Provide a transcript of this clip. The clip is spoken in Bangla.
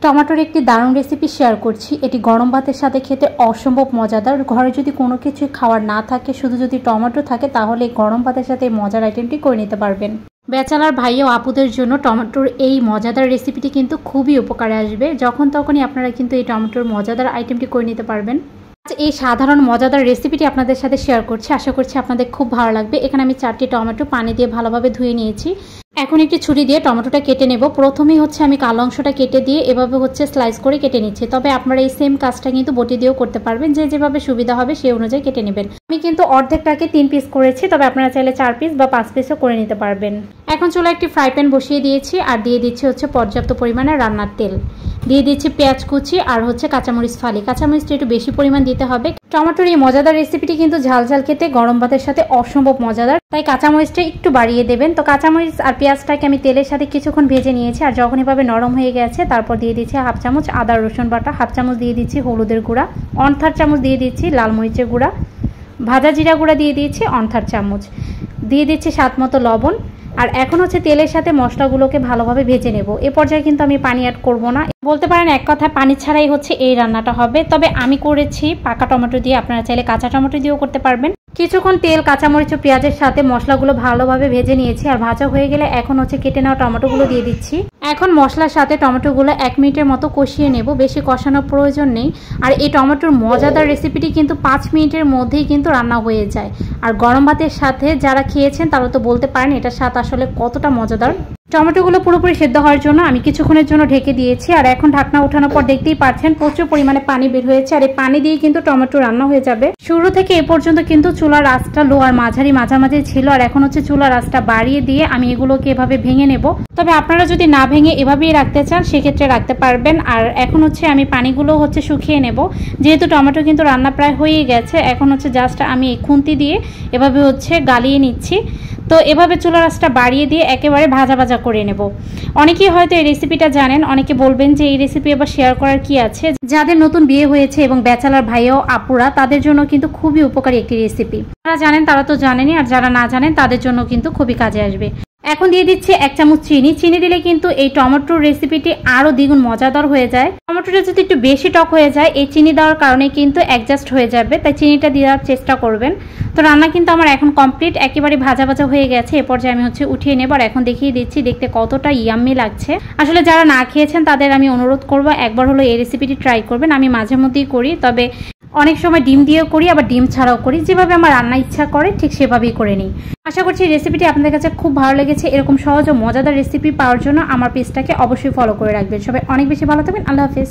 টমেটোর একটি দারুণ রেসিপি শেয়ার করছি। এটি গরম ভাতের সাথে খেতে অসম্ভব মজাদার। ঘরে যদি কোনো কিছু খাওয়ার না থাকে, শুধু যদি টমেটো থাকে, তাহলে গরম ভাতের সাথে এই মজার আইটেমটি করে নিতে পারবেন। ব্যাচেলার ভাই ও আপুদের জন্য টমেটোর এই মজাদার রেসিপিটি কিন্তু খুবই উপকারে আসবে। যখন তখনই আপনারা কিন্তু এই টমেটোর মজাদার আইটেমটি করে নিতে পারবেন। এই সাধারণ মজাদার রেসিপিটি আপনাদের সাথে শেয়ার করছি, আশা করছি আপনাদের খুব ভালো লাগবে। এখানে আমি 4টি টমেটো পানি দিয়ে ভালোভাবে ধুয়ে নিয়েছি। এখন একটি ছুরি দিয়ে টমেটোটা কেটে নেব। প্রথমেই আমি কালো অংশটা কেটে দিয়ে এভাবে স্লাইস করে কেটে নিচ্ছি। তবে আপনারা এই সেম কাজটা কিন্তু বটি দিয়েও করতে পারবেন, যে যেভাবে সুবিধা হবে সেই অনুযায়ী কেটে নেবেন। আমি কিন্তু অর্ধেকটাকে 3 পিস করেছি, তবে আপনারা চাইলে 4 পিস বা 5 পিসও করে নিতে পারবেন। এখন চুলায় একটি ফ্রাই প্যান বসিয়ে দিয়েছি আর দিয়ে দিচ্ছি পর্যাপ্ত পরিমাণে রান্নার তেল। দিয়ে দিচ্ছি পেঁয়াজ কুচি আর কাঁচামরিচ ফালি। কাঁচামরিচটা একটু বেশি পরিমাণ দিতে হবে। টমেটোর এই মজাদার রেসিপিটি কিন্তু ঝাল ঝাল খেতে গরম ভাতের সাথে অসম্ভব মজাদার, তাই কাঁচামরিচটা একটু বাড়িয়ে দেবেন। তো কাঁচামরিচ আর পেঁয়াজটাকে আমি তেলের সাথে কিছুক্ষণ ভেজে নিয়েছি, আর যখন এভাবে নরম হয়ে গেছে তারপর দিয়ে দিচ্ছি 1/2 চামচ আদা রসুন বাটা, 1/2 চামচ দিয়ে দিচ্ছি হলুদের গুঁড়া, 1/3 চামচ দিয়ে দিচ্ছি লাল মরিচের গুঁড়া, ভাজা জিরা গুঁড়া দিয়ে দিচ্ছি 1/3 চামচ, দিয়ে দিচ্ছি স্বাদ মতো লবণ। আর এখন তেলের সাথে মশলাগুলোকে ভালোভাবে ভেজে নেব। এ পর্যায়ে কিন্তু আমি পানি অ্যাড করব না, বলতে পারেন এক কথায় পানি ছাড়াই এই রান্নাটা হবে। তবে আমি করেছি পাকা টমেটো দিয়ে, আপনারা চাইলে কাঁচা টমেটো দিয়েও করতে পারবেন। কিছুক্ষণ তেল, কাঁচামরিচ ও পেঁয়াজের সাথে মশলাগুলো ভালোভাবে ভেজে নিয়েছি। আর ভাজা হয়ে গেলে এখন কেটে নেওয়া টমেটোগুলো দিয়ে দিচ্ছি। এখন মশলার সাথে টমেটোগুলো 1 মিনিটের মতো কষিয়ে নেব, বেশি কষানোর প্রয়োজন নেই। আর এই টমেটোর মজাদার রেসিপিটি কিন্তু 5 মিনিটের মধ্যেই কিন্তু রান্না হয়ে যায়। আর গরম ভাতের সাথে যারা খেয়েছেন তারা তো বলতে পারেন এটার স্বাদ আসলে কতটা মজাদার। টমেটোগুলো পুরোপুরি সেদ্ধ হওয়ার জন্য আমি কিছুক্ষণের জন্য ঢেকে দিয়েছি। আর এখন ঢাকনা ওঠানোর পর দেখতেই পাচ্ছেন প্রচুর পরিমাণে পানি বের হয়েছে। আর এই পানি দিয়ে কিন্তু টমেটো রান্না হয়ে যাবে। শুরু থেকে এ পর্যন্ত কিন্তু চুলার আঁচটা লো আর মাঝামাঝি ছিল। আর এখন চুলার আঁচটা বাড়িয়ে দিয়ে আমি এগুলোকে এভাবে ভেঙে নেব। তবে আপনারা যদি না ভেঙে এভাবেই রাখতে চান সেক্ষেত্রে রাখতে পারবেন। আর এখন আমি পানিগুলো শুকিয়ে নেব। যেহেতু টমেটো কিন্তু রান্না প্রায় হয়ে গেছে, এখন জাস্ট আমি এই খুন্তি দিয়ে এভাবে গালিয়ে নিচ্ছি। তো এভাবে চুলার আঁচটা বাড়িয়ে দিয়ে একেবারে ভাজা ভাজা করে নেব। অনেকেই হয়তো এই রেসিপিটা জানেন, অনেকে বলবেন যে এই রেসিপি আবার শেয়ার করার কি আছে। যাদের নতুন বিয়ে হয়েছে এবং ব্যাচেলার ভাইও আপুরা, তাদের জন্য কিন্তু খুবই উপকারী একটি রেসিপি। যারা জানেন তারা তো জানেনই, আর যারা না জানেন তাদের জন্য কিন্তু খুবই কাজে আসবে। এখন দিয়ে দিচ্ছি 1 চামচ চিনি। চিনি দিলে কিন্তু এই টমেটোর রেসিপিটি আরো দ্বিগুণ মজাদার হয়ে যায়। টমেটোটা যদি একটু বেশি টক হয়ে যায়, এই চিনি দেওয়ার কারণে কিন্তু অ্যাডজাস্ট হয়ে যাবে, তাই চিনিটা দেওয়ার চেষ্টা করবেন। তো রান্না কিন্তু আমার এখন কমপ্লিট, একেবারে ভাজা ভাজা হয়ে গেছে। এ পর্যায়ে আমি উঠিয়ে নেব। আর এখন দেখিয়ে দিচ্ছি দেখতে কতটা ইয়াম্মি লাগছে। আসলে যারা না খেয়েছেন তাদের আমি অনুরোধ করব একবার হলো এই রেসিপিটি ট্রাই করবেন। আমি মাঝে মধ্যেই করি, তবে অনেক সময় ডিম দিয়েও করি, আবার ডিম ছাড়াও করি। যেভাবে আমার রান্না ইচ্ছা করে ঠিক সেভাবেই করে নিই। আশা করছি রেসিপিটি আপনাদের কাছে খুব ভালো লেগেছে। এরকম সহজ ও মজাদার রেসিপি পাওয়ার জন্য আমার পেজটাকে অবশ্যই ফলো করে রাখবেন। সবাই অনেক বেশি ভালো থাকবেন। আল্লাহ হাফেজ।